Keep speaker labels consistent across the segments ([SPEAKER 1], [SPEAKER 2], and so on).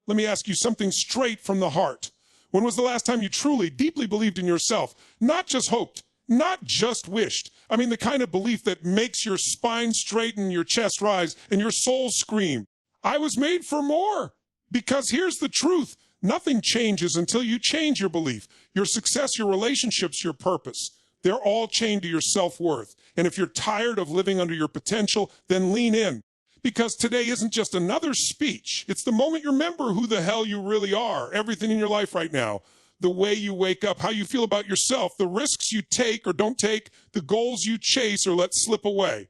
[SPEAKER 1] Let me ask you something straight from the heart. When was the last time you truly, deeply believed in yourself? Not just hoped, not just wished. I mean, the kind of belief that makes your spine straighten, your chest rise, and your soul scream, I was made for more. Because here's the truth. Nothing changes until you change your belief, your success, your relationships, your purpose. They're all chained to your self-worth. And if you're tired of living under your potential, then lean in. Because today isn't just another speech. It's the moment you remember who the hell you really are. Everything in your life right now. The way you wake up, how you feel about yourself, the risks you take or don't take, the goals you chase or let slip away.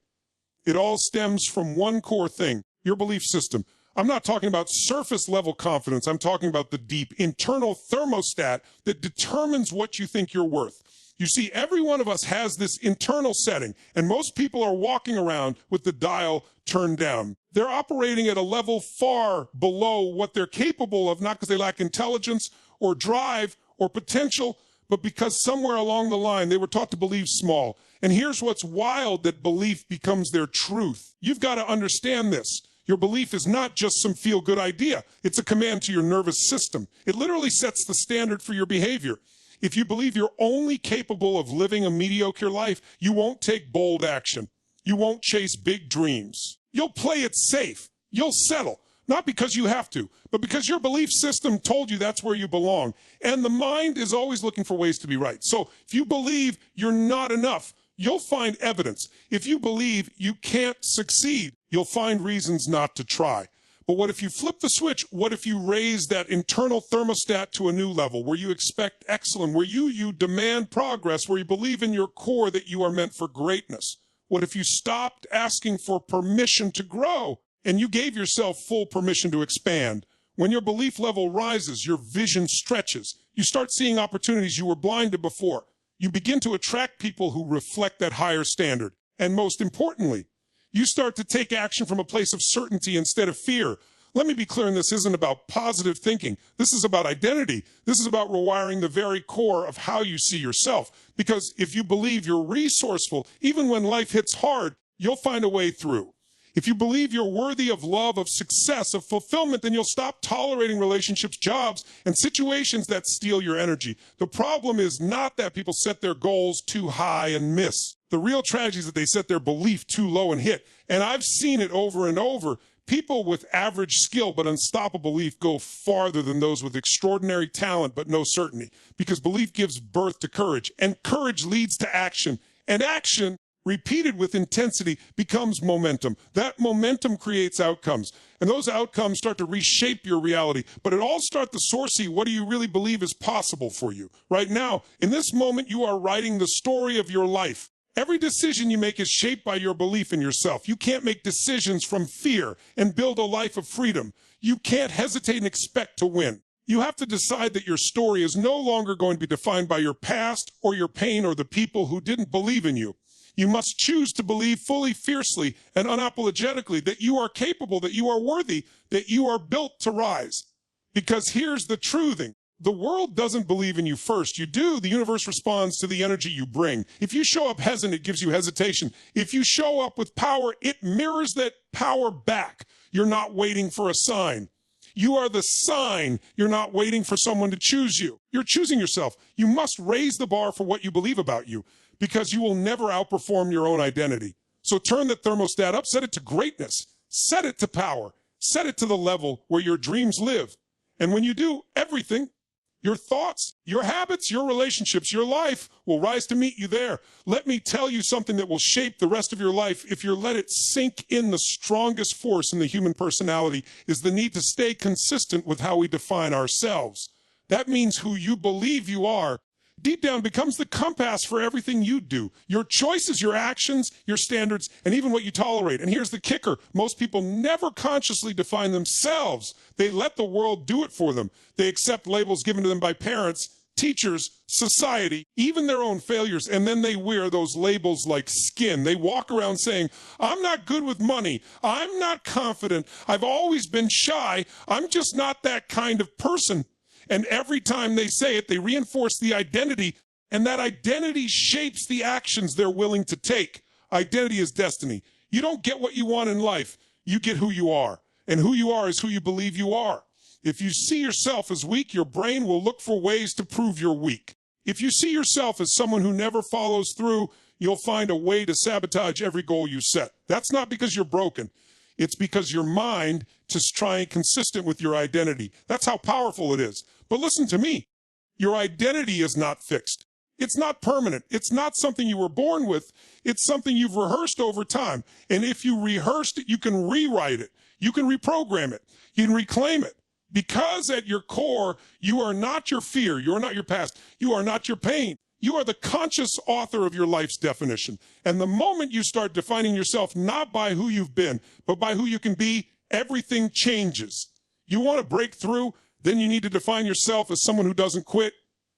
[SPEAKER 1] It all stems from one core thing, your belief system. I'm not talking about surface level confidence. I'm talking about the deep internal thermostat that determines what you think you're worth. You see, every one of us has this internal setting, and most people are walking around with the dial turned down. They're operating at a level far below what they're capable of, not because they lack intelligence or drive or potential, but because somewhere along the line they were taught to believe small. And here's what's wild, that belief becomes their truth. You've got to understand this. Your belief is not just some feel-good idea. It's a command to your nervous system. It literally sets the standard for your behavior. If you believe you're only capable of living a mediocre life, you won't take bold action. You won't chase big dreams. You'll play it safe. You'll settle. Not because you have to, but because your belief system told you that's where you belong. And the mind is always looking for ways to be right. So if you believe you're not enough, you'll find evidence. If you believe you can't succeed, you'll find reasons not to try. But what if you flip the switch? What if you raise that internal thermostat to a new level where you expect excellence, where you demand progress, where you believe in your core that you are meant for greatness? What if you stopped asking for permission to grow and you gave yourself full permission to expand? When your belief level rises, your vision stretches. You start seeing opportunities you were blind to before. You begin to attract people who reflect that higher standard. And most importantly, you start to take action from a place of certainty instead of fear. Let me be clear, and this isn't about positive thinking. This is about identity. This is about rewiring the very core of how you see yourself. Because if you believe you're resourceful, even when life hits hard, you'll find a way through. If you believe you're worthy of love, of success, of fulfillment, then you'll stop tolerating relationships, jobs, and situations that steal your energy. The problem is not that people set their goals too high and miss. The real tragedy is that they set their belief too low and hit. And I've seen it over and over. People with average skill but unstoppable belief go farther than those with extraordinary talent but no certainty. Because belief gives birth to courage, and courage leads to action. And action, repeated with intensity, becomes momentum. That momentum creates outcomes. And those outcomes start to reshape your reality. But it all starts to sourcey, what do you really believe is possible for you? Right now, in this moment, you are writing the story of your life. Every decision you make is shaped by your belief in yourself. You can't make decisions from fear and build a life of freedom. You can't hesitate and expect to win. You have to decide that your story is no longer going to be defined by your past or your pain or the people who didn't believe in you. You must choose to believe fully, fiercely, and unapologetically that you are capable, that you are worthy, that you are built to rise. Because here's the true thing. The world doesn't believe in you first. You do. The universe responds to the energy you bring. If you show up hesitant, it gives you hesitation. If you show up with power, it mirrors that power back. You're not waiting for a sign. You are the sign. You're not waiting for someone to choose you. You're choosing yourself. You must raise the bar for what you believe about you, because you will never outperform your own identity. So turn the thermostat up, set it to greatness, set it to power, set it to the level where your dreams live. And when you do, everything, your thoughts, your habits, your relationships, your life will rise to meet you there. Let me tell you something that will shape the rest of your life if you let it sink in. The strongest force in the human personality is the need to stay consistent with how we define ourselves. That means who you believe you are deep down becomes the compass for everything you do. Your choices, your actions, your standards, and even what you tolerate. And here's the kicker. Most people never consciously define themselves. They let the world do it for them. They accept labels given to them by parents, teachers, society, even their own failures, and then they wear those labels like skin. They walk around saying, I'm not good with money. I'm not confident. I've always been shy. I'm just not that kind of person. And every time they say it, they reinforce the identity, and that identity shapes the actions they're willing to take. Identity is destiny. You don't get what you want in life. You get who you are. And who you are is who you believe you are. If you see yourself as weak, your brain will look for ways to prove you're weak. If you see yourself as someone who never follows through, you'll find a way to sabotage every goal you set. That's not because you're broken. It's because your mind is trying consistent with your identity. That's how powerful it is. But listen to me. Your identity is not fixed. It's not permanent. It's not something you were born with. It's something you've rehearsed over time. And if you rehearsed it, you can rewrite it. You can reprogram it. You can reclaim it. Because at your core, you are not your fear. You are not your past. You are not your pain. You are the conscious author of your life's definition. And the moment you start defining yourself not by who you've been, but by who you can be, everything changes. You want to break through? Then you need to define yourself as someone who doesn't quit,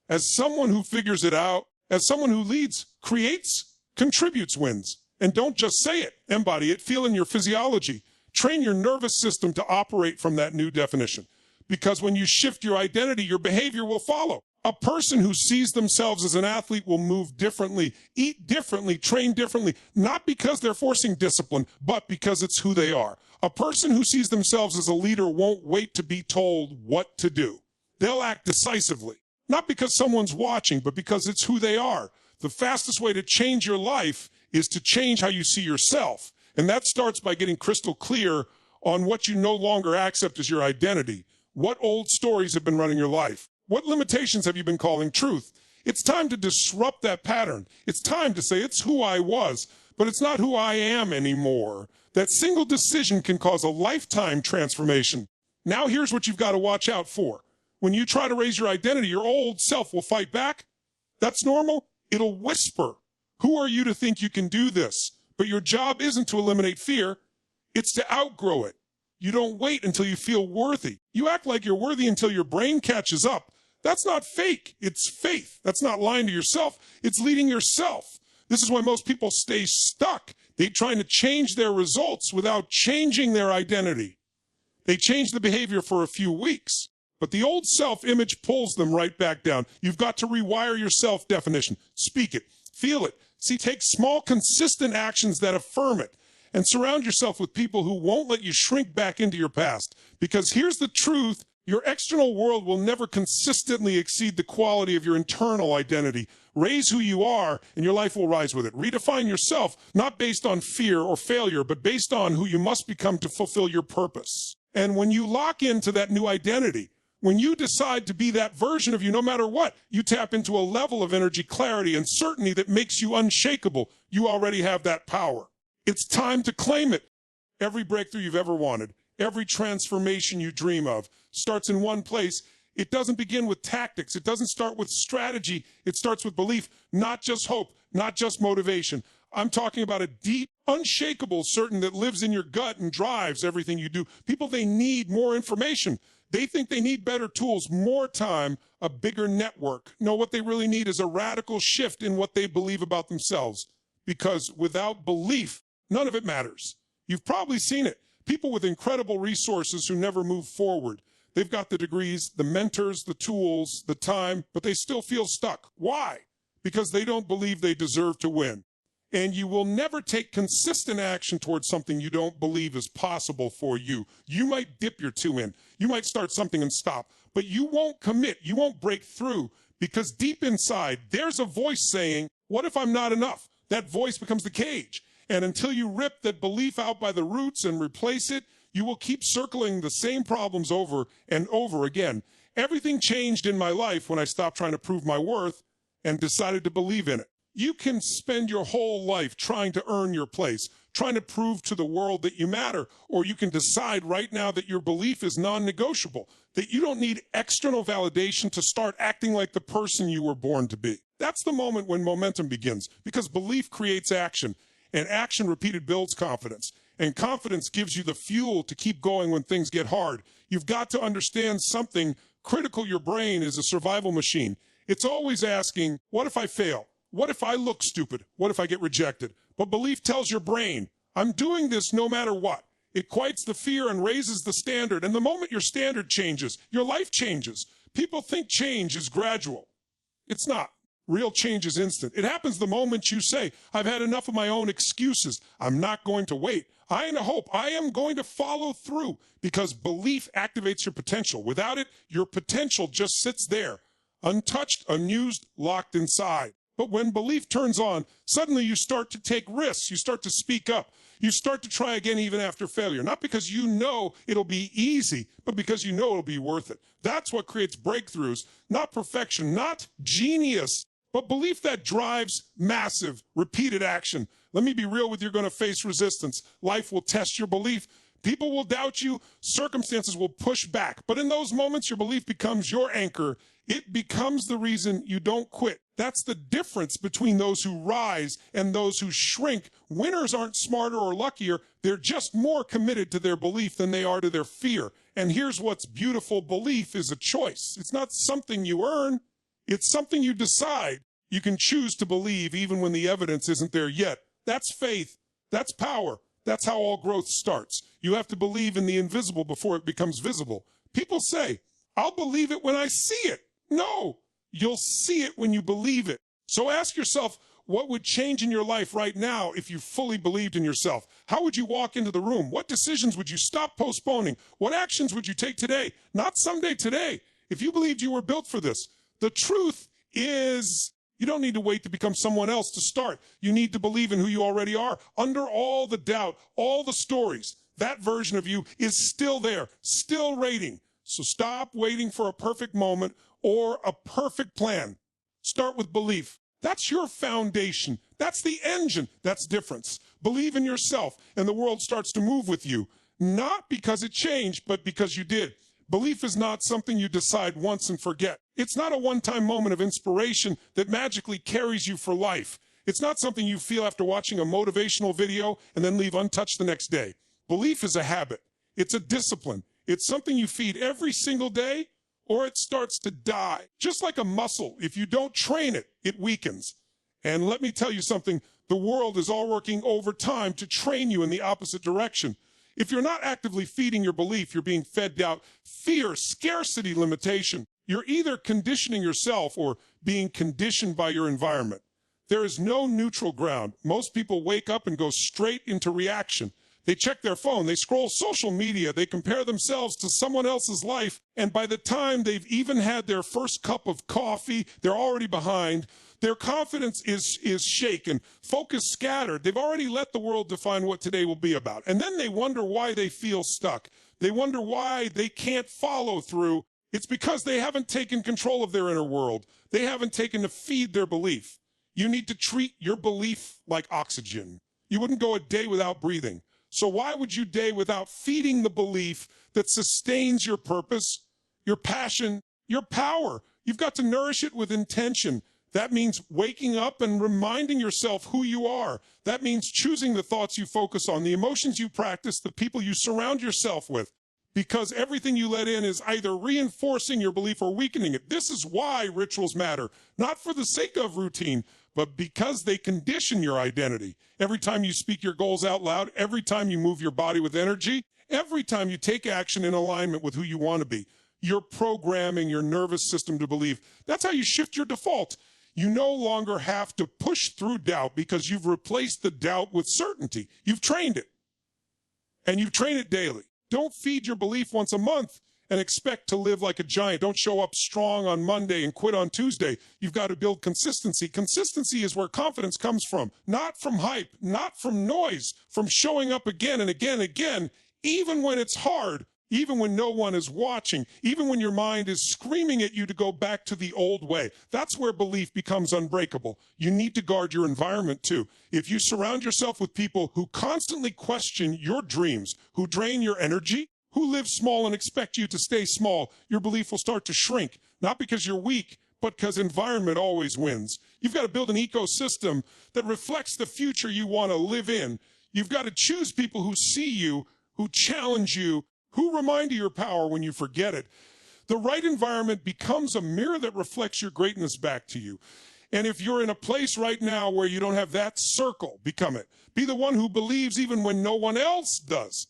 [SPEAKER 1] as someone who figures it out, as someone who leads, creates, contributes, wins. And don't just say it, embody it, feel in your physiology. Train your nervous system to operate from that new definition. Because when you shift your identity, your behavior will follow. A person who sees themselves as an athlete will move differently, eat differently, train differently, not because they're forcing discipline, but because it's who they are. A person who sees themselves as a leader won't wait to be told what to do. They'll act decisively, not because someone's watching, but because it's who they are. The fastest way to change your life is to change how you see yourself. And that starts by getting crystal clear on what you no longer accept as your identity. What old stories have been running your life? What limitations have you been calling truth? It's time to disrupt that pattern. It's time to say it's who I was, but it's not who I am anymore. That single decision can cause a lifetime transformation. Now here's what you've got to watch out for. When you try to raise your identity, your old self will fight back. That's normal. It'll whisper. Who are you to think you can do this? But your job isn't to eliminate fear. It's to outgrow it. You don't wait until you feel worthy. You act like you're worthy until your brain catches up. That's not fake. It's faith. That's not lying to yourself. It's leading yourself. This is why most people stay stuck. They're trying to change their results without changing their identity. They change the behavior for a few weeks, but the old self-image pulls them right back down. You've got to rewire your self-definition. Speak it. Feel it. See, take small, consistent actions that affirm it. And surround yourself with people who won't let you shrink back into your past. Because here's the truth. Your external world will never consistently exceed the quality of your internal identity. Raise who you are, and your life will rise with it. Redefine yourself, not based on fear or failure, but based on who you must become to fulfill your purpose. And when you lock into that new identity, when you decide to be that version of you, no matter what, you tap into a level of energy, clarity, and certainty that makes you unshakable. You already have that power. It's time to claim it. Every breakthrough you've ever wanted, every transformation you dream of starts in one place. It doesn't begin with tactics. It doesn't start with strategy. It starts with belief, not just hope, not just motivation. I'm talking about a deep, unshakable certain that lives in your gut and drives everything you do. People, they need more information. They think they need better tools, more time, a bigger network. No, what they really need is a radical shift in what they believe about themselves. Because without belief, none of it matters. You've probably seen it. People with incredible resources who never move forward. They've got the degrees, the mentors, the tools, the time, but they still feel stuck. Why? Because they don't believe they deserve to win. And you will never take consistent action towards something you don't believe is possible for you. You might dip your toe in. You might start something and stop, but you won't commit. You won't break through because deep inside, there's a voice saying, what if I'm not enough? That voice becomes the cage. And until you rip that belief out by the roots and replace it, you will keep circling the same problems over and over again. Everything changed in my life when I stopped trying to prove my worth and decided to believe in it. You can spend your whole life trying to earn your place, trying to prove to the world that you matter, or you can decide right now that your belief is non-negotiable, that you don't need external validation to start acting like the person you were born to be. That's the moment when momentum begins, because belief creates action, and action repeated builds confidence, and confidence gives you the fuel to keep going when things get hard. You've got to understand something critical. Your brain is a survival machine. It's always asking, what if I fail? What if I look stupid? What if I get rejected? But belief tells your brain, I'm doing this no matter what. It quiets the fear and raises the standard. And the moment your standard changes, your life changes. People think change is gradual. It's not. Real change is instant. It happens the moment you say, I've had enough of my own excuses. I'm not going to wait. I am hope. I am going to follow through because belief activates your potential. Without it, your potential just sits there, untouched, unused, locked inside. But when belief turns on, suddenly you start to take risks. You start to speak up. You start to try again even after failure. Not because you know it'll be easy, but because you know it'll be worth it. That's what creates breakthroughs, not perfection, not genius, but belief that drives massive, repeated action. Let me be real with you, you're going to face resistance. Life will test your belief. People will doubt you. Circumstances will push back. But in those moments, your belief becomes your anchor. It becomes the reason you don't quit. That's the difference between those who rise and those who shrink. Winners aren't smarter or luckier. They're just more committed to their belief than they are to their fear. And here's what's beautiful. Belief is a choice. It's not something you earn. It's something you decide. You can choose to believe even when the evidence isn't there yet. That's faith. That's power. That's how all growth starts. You have to believe in the invisible before it becomes visible. People say, I'll believe it when I see it. No, you'll see it when you believe it. So ask yourself, what would change in your life right now if you fully believed in yourself? How would you walk into the room? What decisions would you stop postponing? What actions would you take today? Not someday, today. If you believed you were built for this. The truth is, you don't need to wait to become someone else to start. You need to believe in who you already are. Under all the doubt, all the stories, that version of you is still there, still rating. So stop waiting for a perfect moment or a perfect plan. Start with belief. That's your foundation. That's the engine. That's difference. Believe in yourself, and the world starts to move with you. Not because it changed, but because you did. Belief is not something you decide once and forget. It's not a one-time moment of inspiration that magically carries you for life. It's not something you feel after watching a motivational video and then leave untouched the next day. Belief is a habit. It's a discipline. It's something you feed every single day, or it starts to die. Just like a muscle, if you don't train it, it weakens. And let me tell you something, the world is all working overtime to train you in the opposite direction. If you're not actively feeding your belief, you're being fed doubt, fear, scarcity, limitation. You're either conditioning yourself or being conditioned by your environment. There is no neutral ground. Most people wake up and go straight into reaction. They check their phone, they scroll social media, they compare themselves to someone else's life, and by the time they've even had their first cup of coffee, they're already behind. Their confidence is shaken, focus scattered. They've already let the world define what today will be about. And then they wonder why they feel stuck. They wonder why they can't follow through. It's because they haven't taken control of their inner world. They haven't taken to feed their belief. You need to treat your belief like oxygen. You wouldn't go a day without breathing. So why would you day without feeding the belief that sustains your purpose, your passion, your power? You've got to nourish it with intention. That means waking up and reminding yourself who you are. That means choosing the thoughts you focus on, the emotions you practice, the people you surround yourself with. Because everything you let in is either reinforcing your belief or weakening it. This is why rituals matter. Not for the sake of routine, but because they condition your identity. Every time you speak your goals out loud, every time you move your body with energy, every time you take action in alignment with who you want to be, you're programming your nervous system to believe. That's how you shift your default. You no longer have to push through doubt because you've replaced the doubt with certainty. You've trained it, and you've trained it daily. Don't feed your belief once a month and expect to live like a giant. Don't show up strong on Monday and quit on Tuesday. You've got to build consistency. Consistency is where confidence comes from, not from hype, not from noise, from showing up again and again and again, even when it's hard, even when no one is watching, even when your mind is screaming at you to go back to the old way. That's where belief becomes unbreakable. You need to guard your environment too. If you surround yourself with people who constantly question your dreams, who drain your energy, who live small and expect you to stay small, your belief will start to shrink, not because you're weak, but because environment always wins. You've got to build an ecosystem that reflects the future you want to live in. You've got to choose people who see you, who challenge you, who remind you your power when you forget it. The right environment becomes a mirror that reflects your greatness back to you. And if you're in a place right now where you don't have that circle, become it. Be the one who believes even when no one else does.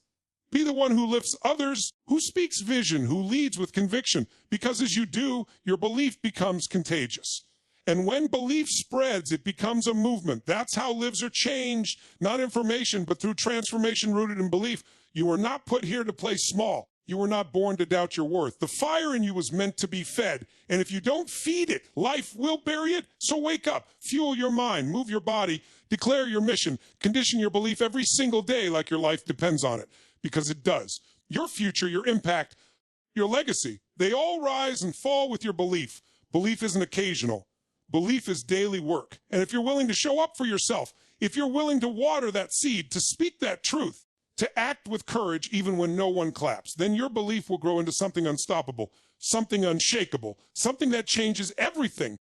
[SPEAKER 1] Be the one who lifts others, who speaks vision, who leads with conviction. Because as you do, your belief becomes contagious. And when belief spreads, it becomes a movement. That's how lives are changed, not information, but through transformation rooted in belief. You were not put here to play small. You were not born to doubt your worth. The fire in you was meant to be fed. And if you don't feed it, life will bury it. So wake up, fuel your mind, move your body, declare your mission, condition your belief every single day like your life depends on it, because it does. Your future, your impact, your legacy, they all rise and fall with your belief. Belief isn't occasional. Belief is daily work. And if you're willing to show up for yourself, if you're willing to water that seed, to speak that truth, to act with courage even when no one claps, then your belief will grow into something unstoppable, something unshakable, something that changes everything.